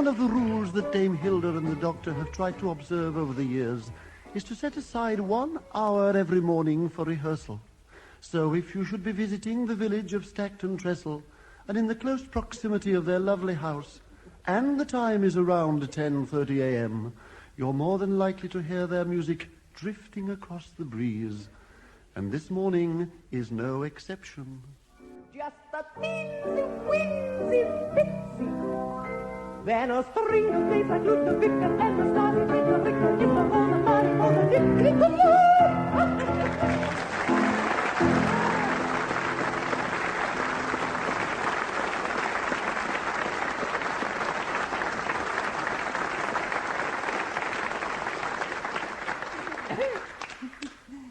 one of the rules that Dame Hilda and the Doctor have tried to observe over the years is to set aside 1 hour every morning for rehearsal. So if you should be visiting the village of Stackton Tressel and in the close proximity of their lovely house, and the time is around 10:30 a.m., you're more than likely to hear their music drifting across the breeze. And this morning is no exception. Just a teensy weensy bitsy. Then a string of days like Ludovic and the starry twinkle twinkle twinkle on the body for the little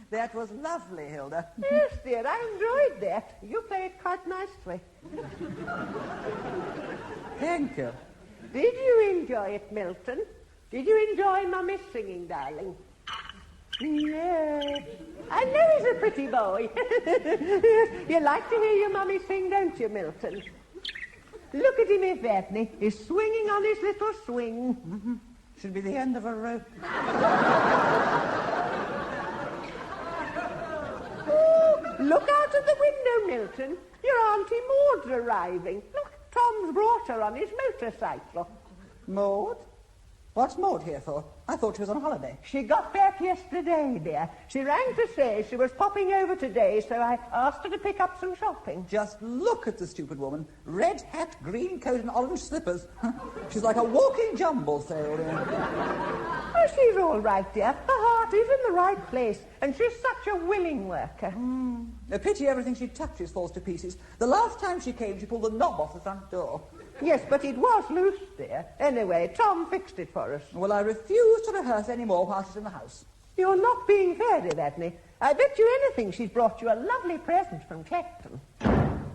That was lovely, Hilda. Yes, dear, I enjoyed that. You played quite nicely. Thank you. Did you enjoy it, Milton? Did you enjoy Mummy's singing, darling? Yes. I know he's a pretty boy. You like to hear your Mummy sing, don't you, Milton? Look at him, Evadne. He's swinging on his little swing. Mm-hmm. Should be the end of a rope. Look out of the window, Milton. Your Auntie Maude's arriving. Look, Tom's brought her on his motorcycle. Maude? What's Maude here for? I thought she was on holiday. She got back yesterday, dear. She rang to say she was popping over today, so I asked her to pick up some shopping. Just look at the stupid woman. Red hat, green coat and orange slippers. She's like a walking jumble sale. Oh, she's all right, dear. Her heart is in the right place, and she's such a willing worker. A pity everything she touches falls to pieces. The last time she came, she pulled the knob off the front door. Yes, but it was loose, dear. Anyway, Tom fixed it for us. Well, I refuse to rehearse any more while she's in the house. You're not being fair, Evadne. I bet you anything she's brought you a lovely present from Clacton. Come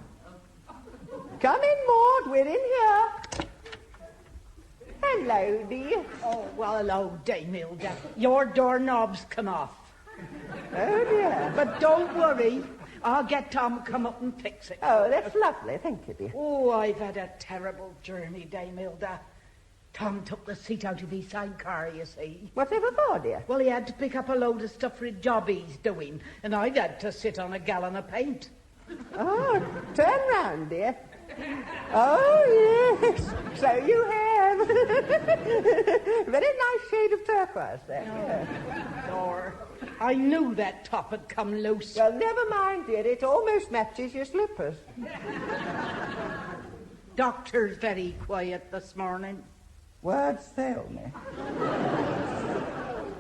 in, Maude. We're in here. Hello, dear. Oh, well, hello, Dame Hilda. Your doorknob's come off. Oh, dear. But don't worry. I'll get Tom to come up and fix it. Oh, that's lovely. Thank you, dear. Oh, I've had a terrible journey, Dame Hilda. Tom took the seat out of his sidecar, you see. Whatever for, dear? Well, he had to pick up a load of stuff for a job he's doing, and I've had to sit on a gallon of paint. Oh, turn round, dear. Oh, yes. So you have. Very nice shade of turquoise there. Oh, Lord. I knew that top had come loose. Well, never mind, dear. It almost matches your slippers. Doctor's very quiet this morning. Words fail me.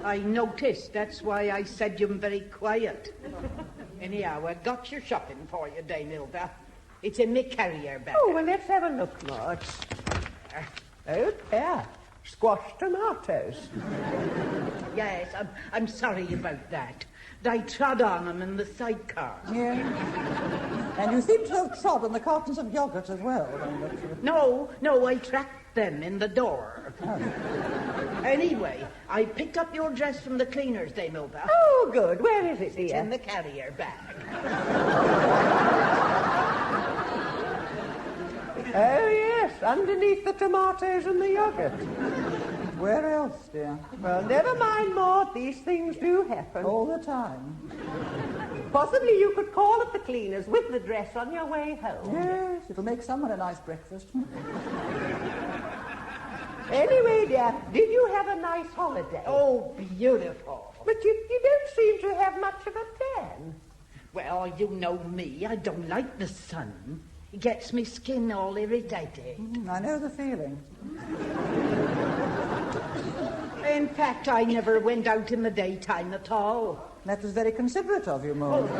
I noticed. That's why I said you're very quiet. Anyhow, I got your shopping for you, Dame Hilda. It's in my carrier bag. Oh, well, let's have a look, Maude. Oh, dear. Squashed tomatoes. Yes, I'm sorry about that. I trod on them in the sidecar. Yeah. And you seem to have trod on the cartons of yogurt as well. No, I tracked them in the door. Oh. Anyway, I picked up your dress from the cleaners, Dame Hilda. Oh, good. Where is it, dear? It's in the carrier bag. Oh, yes, underneath the tomatoes and the yogurt. Where else, dear? Well, never mind, Maude. These things do happen. All the time. Possibly you could call at the cleaners with the dress on your way home. Yes, it'll make someone a nice breakfast. Anyway, dear, did you have a nice holiday? Oh, beautiful. But you don't seem to have much of a tan. Well, you know me. I don't like the sun. It gets me skin all irritated. I know the feeling. In fact, I never went out in the daytime at all. That was very considerate of you, Maude.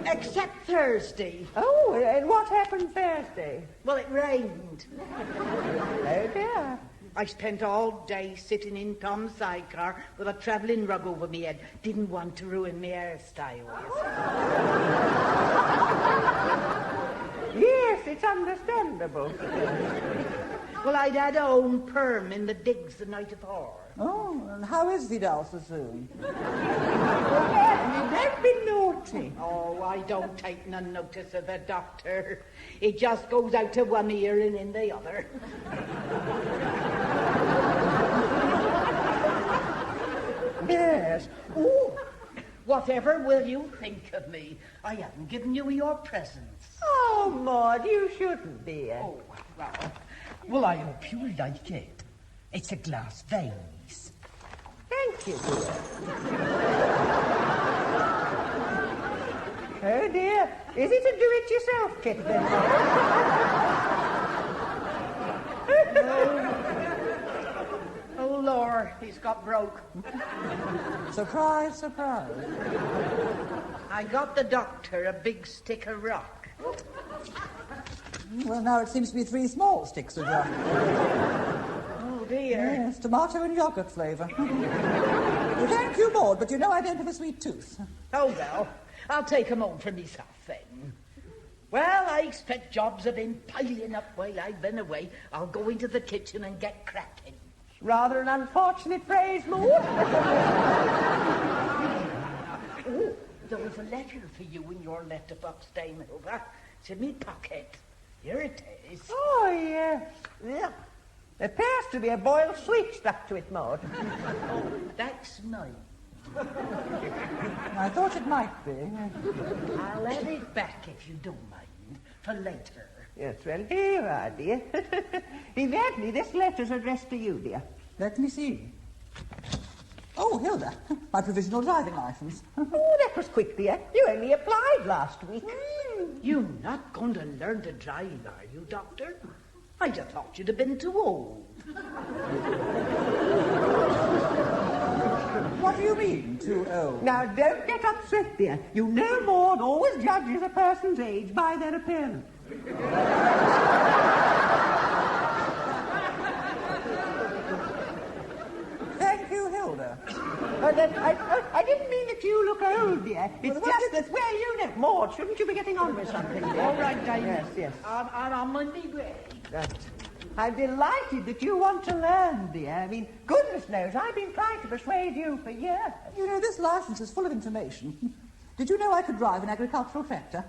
Except Thursday. Oh, and what happened Thursday? Well, it rained. Oh, dear. I spent all day sitting in Tom's sidecar with a travelling rug over me head. Didn't want to ruin my hairstyle, you see. Yes, it's understandable. Well, I'd had a own perm in the digs the night before. Oh, and how is Vidal so soon? Well, don't be naughty. Oh, I don't take no notice of the doctor. It just goes out to one ear and in the other. Yes. Oh, Whatever will you think of me? I haven't given you your presents. oh, Maude, you shouldn't, dear. Oh, well, I hope you like it. It's a glass vase. Thank you, dear. Oh, dear. Is it a do-it-yourself kit, then, Oh, Lord, he's got broke. Surprise, surprise. I got the doctor a big stick of rock. Well, now it seems to be 3 small sticks of rock. Oh, dear. Yes, tomato and yogurt flavour. Well, thank you, Maude, but you know I don't have a sweet tooth. Oh, well, I'll take 'em home for myself then. Well, I expect jobs have been piling up while I've been away. I'll go into the kitchen and get cracking. Rather an unfortunate phrase, Maude. Oh, there was a letter for you in your letterbox, Dame Hilda. It's in me pocket. Here it is. Oh, yes. Yeah. There appears to be a boiled sweet stuck to it, Maude. Oh, that's mine. I thought it might be. I'll have it back if you don't mind, for later. Yes, well, here you are, dear. Evadne, this letter's addressed to you, dear. Let me see. Oh, Hilda, my provisional driving licence. Oh, that was quick, dear. You only applied last week. You're not going to learn to drive, are you, Doctor? I just thought you'd have been too old. What do you mean, too old? Now, don't get upset, dear. You know Maude always judges a person's age by their appearance. Thank you, Hilda. I didn't mean that you look old, dear. It's just that, well, you know, Maude, shouldn't you be getting on with something, dear? All right, Dame. Yes, yes. I'm on my way. Right. I'm delighted that you want to learn, dear. I mean, goodness knows, I've been trying to persuade you for years. You know, this licence is full of information. Did you know I could drive an agricultural tractor?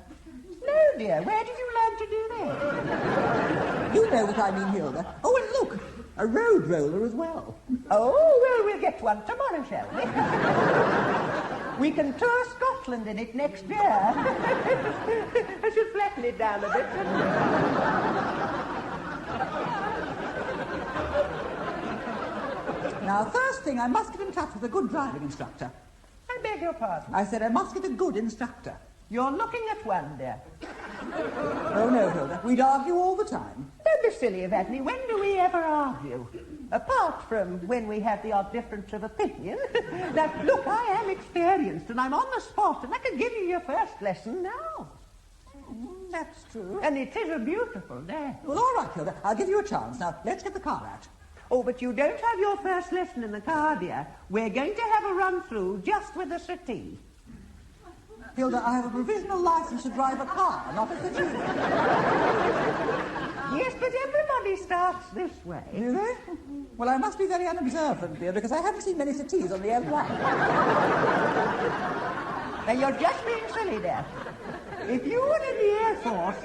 No, dear. Where did you learn to do that? You know what I mean, Hilda. Oh, and look, a road roller as well. Oh, well, we'll get one tomorrow, shall we? We can tour Scotland in it next year. I should flatten it down a bit. Now, first thing, I must get in touch with a good driving instructor. I beg your pardon. I said I must get a good instructor. You're looking at one, dear. Oh, no, Hilda. We'd argue all the time. Don't be silly, Evadne. When do we ever argue? Apart from when we have the odd difference of opinion. Now, look, I am experienced, and I'm on the spot, and I can give you your first lesson now. That's true. And it is a beautiful day. Well, all right, Hilda. I'll give you a chance. Now, let's get the car out. Oh, but you don't have your first lesson in the car, dear. We're going to have a run-through just with the settee. Hilda, I have a provisional licence to drive a car, not a settee. Yes, but everybody starts this way. Do they? Well, I must be very unobservant, dear, because I haven't seen many settees on the M1. Now, you're just being silly, dear. If you were in the Air Force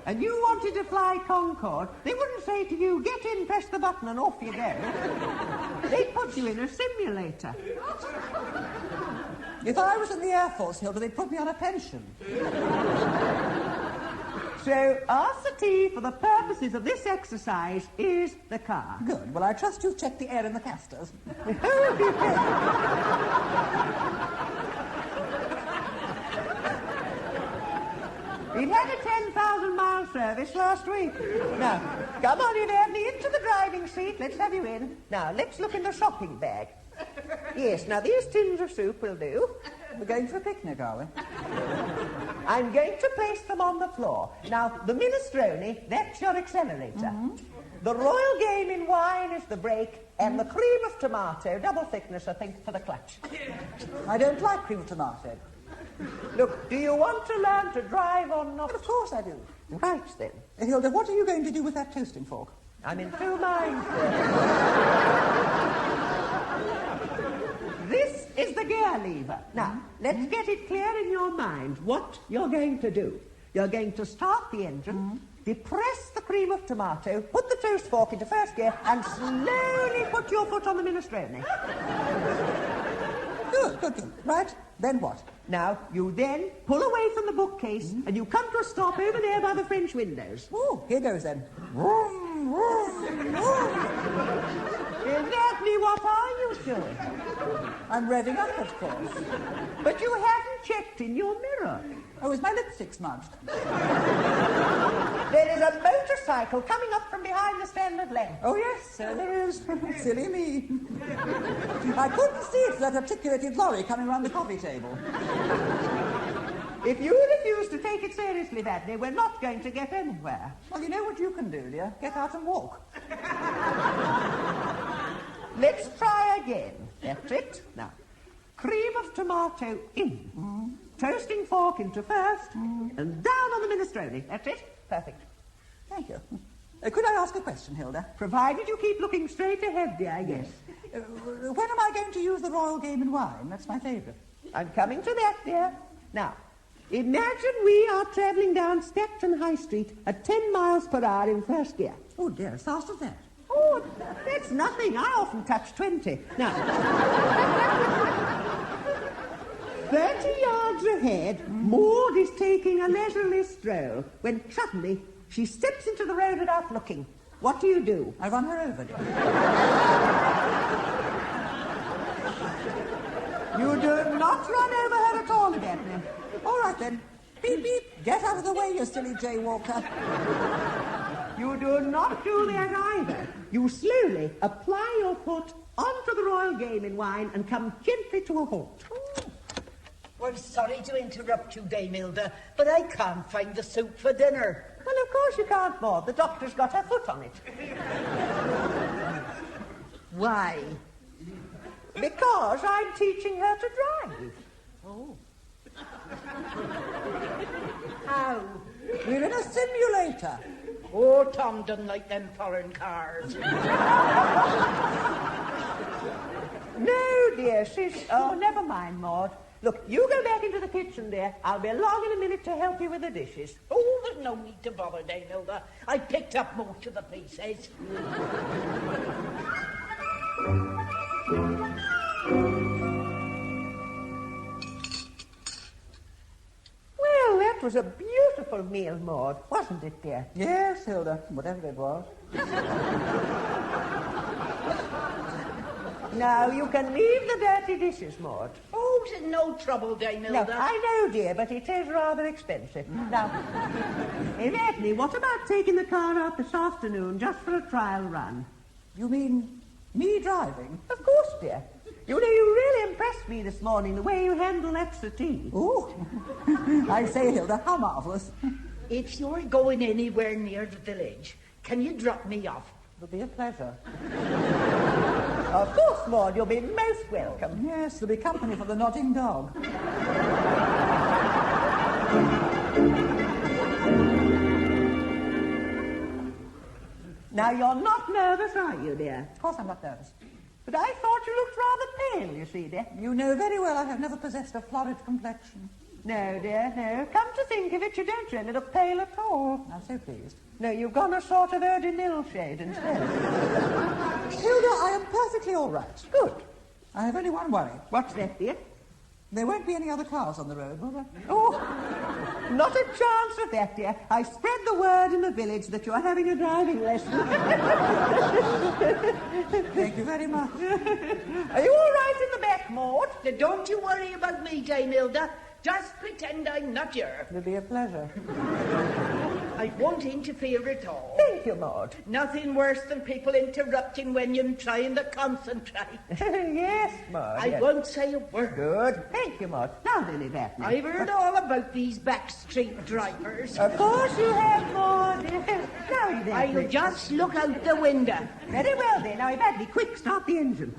and you wanted to fly Concorde, they wouldn't say to you, get in, press the button, and off you go. They'd put you in a simulator. If I was in the Air Force, Hilda, they'd put me on a pension. So, our settee, for the purposes of this exercise, is the car. Good. Well, I trust you've checked the air in the casters. We've had a 10,000-mile service last week. Now, come on, Evadne, into the driving seat. Let's have you in. Now, let's look in the shopping bag. Yes, now these tins of soup will do. We're going for a picnic, are we? I'm going to place them on the floor. Now, the minestrone, that's your accelerator. Mm-hmm. The royal game in wine is the brake, and the cream of tomato, double thickness, I think, for the clutch. I don't like cream of tomato. Look, do you want to learn to drive or not? Well, of course I do. Right, then. Hilda, what are you going to do with that toasting fork? I'm in two minds. This is the gear fire lever. Now, let's get it clear in your mind what you're going to do. You're going to start the engine, depress the cream of tomato, put the toast fork into first gear, and slowly put your foot on the minestrone. Good. Right, then what? Now, you then pull away from the bookcase, and you come to a stop over there by the French windows. Oh, here goes then. Vroom, vroom, vroom. Evadne, what are you doing? I'm revving up, of course. But you haven't checked in your mirror. Oh, is my lipstick smudged? There is a motorcycle coming up from behind the stand of lamp. Oh, yes, so there is. Silly me. I couldn't see it, that articulated lorry coming round the coffee table. If you refuse to take it seriously, Evadne, we're not going to get anywhere. Well, you know what you can do, dear? Get out and walk. Let's try again. That's it. Now, cream of tomato in. Toasting fork into first, and down on the minestrone. That's it. Perfect. Thank you. Could I ask a question, Hilda? Provided you keep looking straight ahead, dear, yes. When am I going to use the Royal Game and Wine? That's my favourite. I'm coming to that, dear. Now, imagine we are travelling down Stackton High Street at 10 miles per hour in first gear. Oh, dear, as fast as that. Oh, that's nothing. I often touch 20. Now, 30 yards ahead, Maude is taking a leisurely stroll when suddenly she steps into the road without looking. What do? I run her over, dear. You do not run over her at all, Daphne. All right, then. Beep, beep. Get out of the way, you silly jaywalker. You do not do that either. You slowly apply your foot onto the Royal Game and Wine and come gently to a halt. Well, sorry to interrupt you, Dame Hilda, but I can't find the soup for dinner. Well, of course you can't, Maude. The doctor's got her foot on it. Why? Because I'm teaching her to drive. Oh. How? We're in a simulator. Oh, Tom doesn't like them foreign cars. No, dear, Oh, never mind, Maude. Look, you go back into the kitchen, dear. I'll be along in a minute to help you with the dishes. Oh, there's no need to bother, Dame Hilda. I picked up most of the pieces. Well, that was a beautiful meal, Maude, wasn't it, dear? Yes, Hilda, whatever it was. Now, you can leave the dirty dishes, Maude. Oh, it's no trouble, Dame No, Hilda. I know, dear, but it is rather expensive. Now, Evadne, what about taking the car out this afternoon just for a trial run? You mean me driving? Of course, dear. You know, you really impressed me this morning, the way you handle that settee. Oh, I say, Hilda, how marvellous. If you're going anywhere near the village, can you drop me off? It'll be a pleasure. Of course, Maude, you'll be most welcome. Yes, there'll be company for the nodding dog. Now, you're not nervous, are you, dear? Of course I'm not nervous. But I thought you looked rather pale, you see, dear. You know very well I have never possessed a florid complexion. No, dear, no. Come to think of it, you don't really look pale at all. I'm so pleased. No, you've gone a sort of eau de Nil shade instead. Hilda, I am perfectly all right. Good. I have only one worry. What's that, dear? There won't be any other cars on the road, will there? Oh, not a chance of that, dear. I spread the word in the village that you're having a driving lesson. Thank you very much. Are you all right in the back, Maude? Now, don't you worry about me, Dame Hilda. Just pretend I'm not here. It'll be a pleasure. I won't interfere at all. Thank you, Maude. Nothing worse than people interrupting when you're trying to concentrate. Yes, Maude. I yes. won't say a word. Good. Thank you, Maude. Now then, Evadne. I've heard all about these backstreet drivers. Of course you have, Maude. Now, Evadne. I'll just look out the window. Very well, then. Now, Evadne, quick, start the engine.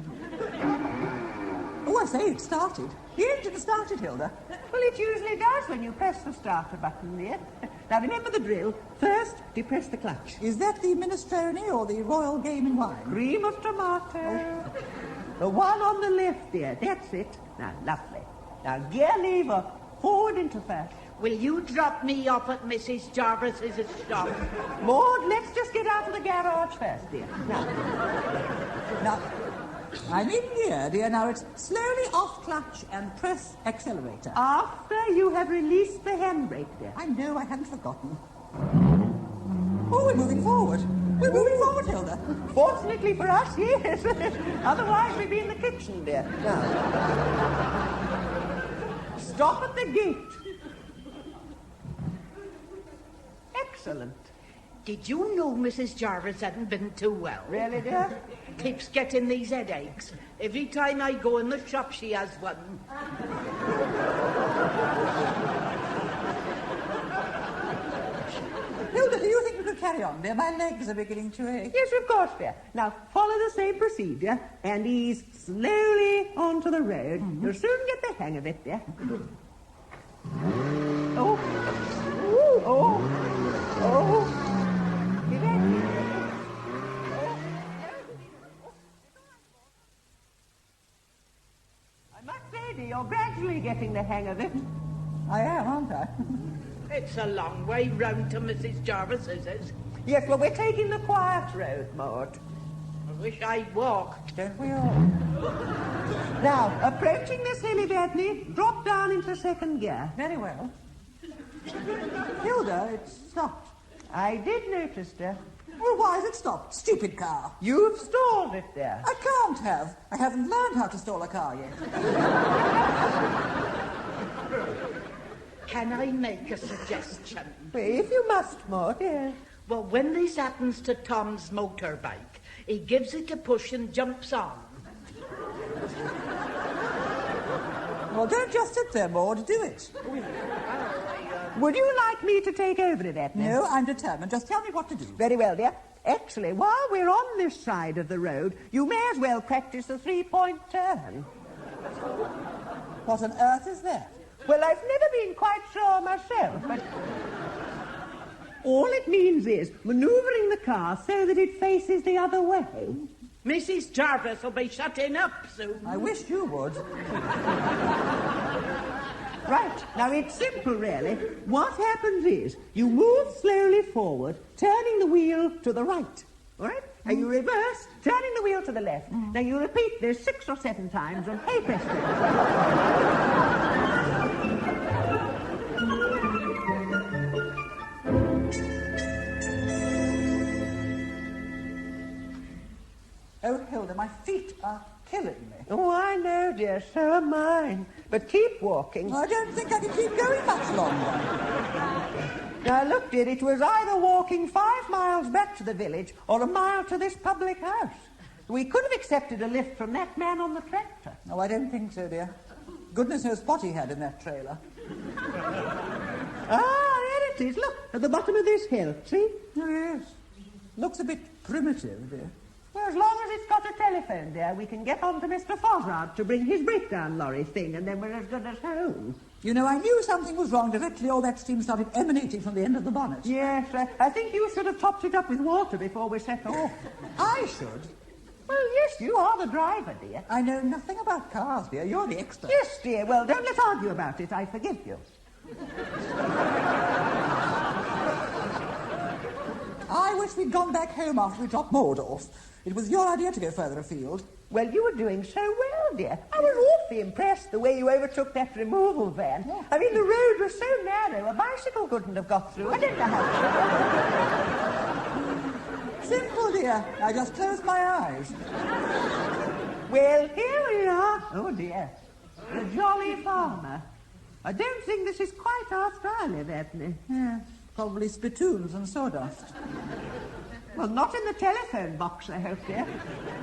Oh, I say, it started. The engine started, Hilda. Well, it usually does when you press the starter button there. Now, remember the drill. First, depress the clutch. Is that the minestrone or the Royal Game and Wine? Cream of tomato. The one on the left, dear. That's it. Now, lovely. Now, gear lever. Forward into first. Will you drop me off at Mrs. Jarvis's shop? Maude, let's just get out of the garage first, dear. Now, I'm in gear, dear. Now it's slowly off clutch and press accelerator. After you have released the handbrake, dear. I know, I hadn't forgotten. Oh, we're moving forward. We're moving forward, Hilda. Fortunately for us, yes. Otherwise, we'd be in the kitchen, dear. Now. Stop at the gate. Excellent. Did you know Mrs. Jarvis hadn't been too well? Really, dear? Keeps getting these headaches. Every time I go in the shop, she has one. Hilda, do you think we could carry on, dear? My legs are beginning to ache. Yes, of course, dear. Now, follow the same procedure and ease slowly onto the road. You'll soon get the hang of it, dear. Oh. Ooh, oh. Oh. I must say, dear, you're gradually getting the hang of it. I am, aren't I? It's a long way round to Mrs. Jarvis's. Yes, well, we're taking the quiet road, Maude. I wish I'd walked. Don't we all? Now, approaching this hill, Evadne, drop down into second gear. Very well. Hilda, it's stopped. I did notice, dear. Well, why has it stopped? Stupid car. You've stalled it, dear. I can't have. I haven't learned how to stall a car yet. Can I make a suggestion? If you must, Maude, yes. Well, when this happens to Tom's motorbike, he gives it a push and jumps on. Well, don't just sit there, Maude. Do it. Would you like me to take over it, Daphne? No, I'm determined. Just tell me what to do. Very well, dear. Actually, while we're on this side of the road, you may as well practice the three-point turn. What on earth is that? Well, I've never been quite sure myself, but all it means is manoeuvring the car so that it faces the other way. Mrs. Jarvis will be shutting up soon. I wish you would. Right. Now, it's simple, really. What happens is you move slowly forward, turning the wheel to the right. All right? And you reverse, turning the wheel to the left. Now, you repeat this 6 or 7 times, and hey, presto. Oh, Hilda, my feet are killing me. Oh, I know, dear, so am mine. But keep walking. I don't think I can keep going much longer. Now, look, dear, it was either walking 5 miles back to the village or a mile to this public house. We could have accepted a lift from that man on the tractor. No, I don't think so, dear. Goodness knows what he had in that trailer. Ah, there it is. Look, at the bottom of this hill. See? Oh, yes. Looks a bit primitive, dear. Well, as long as it's got a telephone there, we can get on to Mr. Fozzard to bring his breakdown lorry thing, and then we're as good as home. You know, I knew something was wrong directly all that steam started emanating from the end of the bonnet. Yes, I think you should have topped it up with water before we set off. I should? Well, yes, you are the driver, dear. I know nothing about cars, dear. You're the expert. Yes, dear. Well, don't let's argue about it. I forgive you. I wish we'd gone back home after we dropped Maude off. It was your idea to go further afield. Well, you were doing so well, dear. I was awfully impressed the way you overtook that removal van. Yeah. I mean, the road was so narrow, a bicycle couldn't have got through. I don't know how. Simple, dear. I just closed my eyes. Well, here we are. Oh, dear. The Jolly Farmer. I don't think this is quite our style, Evadne. Yes, probably spittoons and sawdust. Well, not in the telephone box, I hope, dear.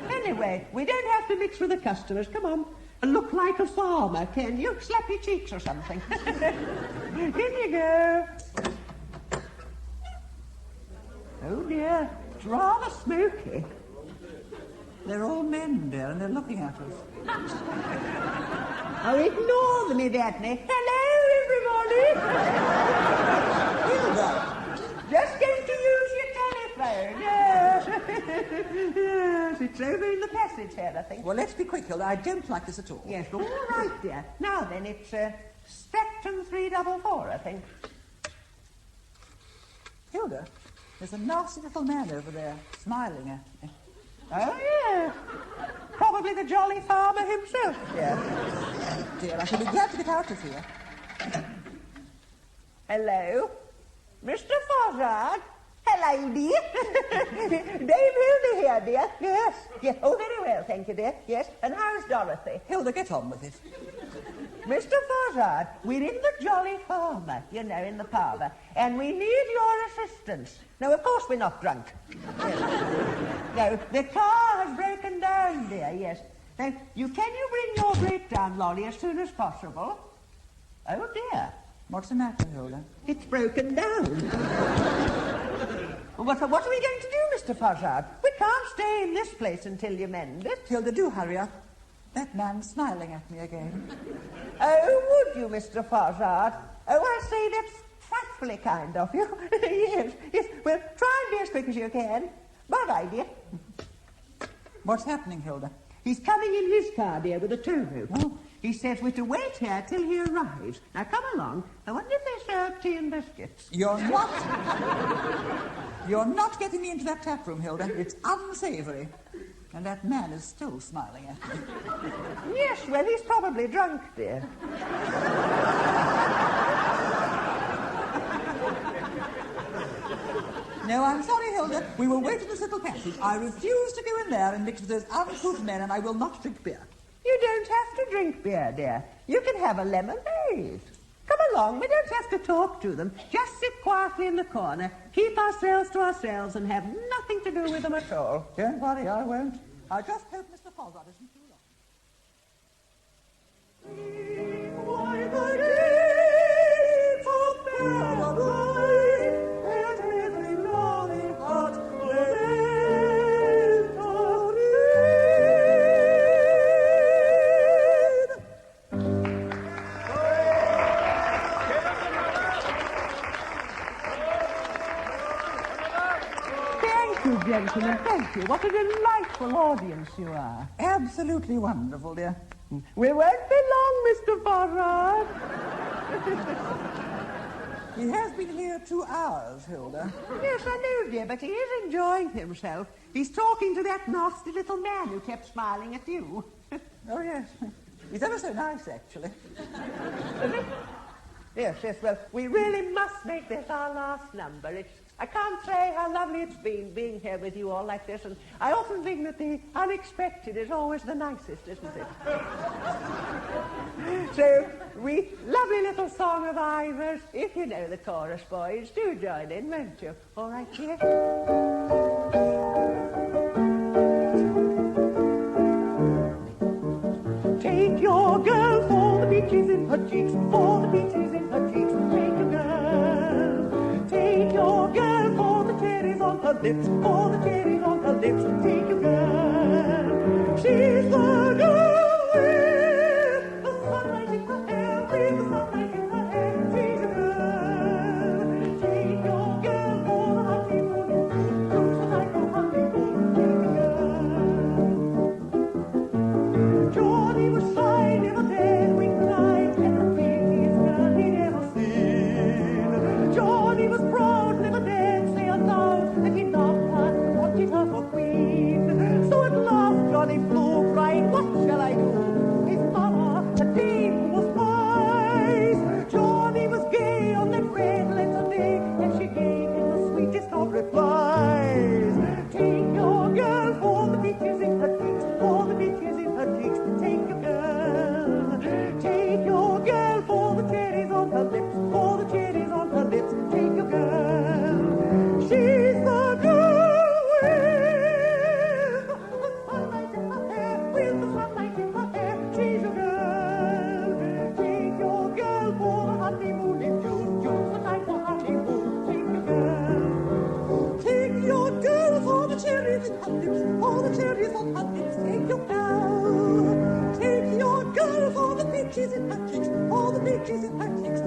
Anyway, we don't have to mix with the customers. Come on. Look like a farmer, can you? Slap your cheeks or something. In you go. Oh, dear. It's rather smoky. They're all men, dear, and they're looking at us. Oh, ignore them, Evadne. Hello, everybody. Hilda! Just going to use your telephone. Yes. Yes, it's over in the passage here. I think. Well, let's be quick, Hilda. I don't like this at all. Yes, all right, dear. Now then, it's Stackton 344, I think. Hilda, there's a nasty little man over there, smiling at me. Oh, yeah. Probably the jolly farmer himself, dear. Oh, dear, I shall be glad to get out of here. Hello? Mr. Fozzard? Hello, dear. Dame Hilda here, dear. Yes. Yes. Oh, very well, thank you, dear. Yes. And how's Dorothy? Hilda, get on with it. Mr. Fozzard, we're in the Jolly Farmer, you know, in the parlour, and we need your assistance. Now, of course, we're not drunk. Yes. No, the car has broken down, dear, yes. Now, can you bring your breakdown lorry as soon as possible? Oh, dear. What's the matter, Hilda? It's broken down. What are we going to do, Mr. Fozzard? We can't stay in this place until you mend it. Hilda, do hurry up. That man's smiling at me again. Oh, would you, Mr. Fozzard? Oh, I say, that's frightfully kind of you. Yes. Well, try and be as quick as you can. Bye-bye, dear. What's happening, Hilda? He's coming in his car, dear, with a tow rope. Oh. He says we're to wait here till he arrives. Now, come along. I wonder if they serve tea and biscuits. You're not getting me into that tap room, Hilda. It's unsavoury. And that man is still smiling at me. Yes, well, he's probably drunk, dear. No, I'm sorry, Hilda. We will wait in this little passage. I refuse to go in there and mix with those uncouth men, and I will not drink beer. You don't have to drink beer, dear. You can have a lemonade. Come along, we don't have to talk to them. Just sit quietly in the corner, keep ourselves to ourselves, and have nothing to do with them at all. Don't worry, I won't. I just hope Mr. Fozzard isn't too long. Why the gates of paradise and every loving heart let enter in. Thank you, gentlemen, thank you. What a delightful audience you are. Absolutely wonderful, dear. We won't be long, Mr. Fozzard. He has been here 2 hours, Hilda. Yes, I know, dear, but he is enjoying himself. He's talking to that nasty little man who kept smiling at you. Oh, yes. He's ever so nice, actually. Yes, well, we really must make this our last number. I can't say how lovely it's been being here with you all like this, and I often think that the unexpected is always the nicest, isn't it? So, lovely little song of Ivors. If you know the chorus, boys, do join in, won't you? All right, dear? Take your girl for the peaches in her cheeks, for the peaches in her cheeks. Take your girl. Take your girl for the cherries on her lips, for the cherries on her lips. Take your girl. She's the girl with the sunlight in her hair, with the sunlight in her hair. She's your girl. Take your girl for the honeymoon, choose the night for honeymoon. Take your girl. Johnny was shy, never dared wink an eye at the prettiest girl he'd ever seen. Johnny was proud, never dared say aloud that he loved her, wanted her for queen. So at last Johnny flew, crying, what shall I do? His mama, the dame, was wise. Johnny was gay on that red letter day, and she gave him the sweetest of replies. Take your girl for the peaches in her cheeks, for the peaches in her cheeks. Take your girl. Take your girl for the cherries on her lips, for the cherries on her lips. Take your girl. She's the girl with the sunlight in her hair, with the sunlight in her hair. She's your girl. Take your girl for the honeymoon in June, June's the time for honeymoon. Take your girl. Take your girl for the cherries in her lips, for the cherries on her lips. Take your girl. Take your girl for the peaches in her cheeks, for the peaches in her cheeks.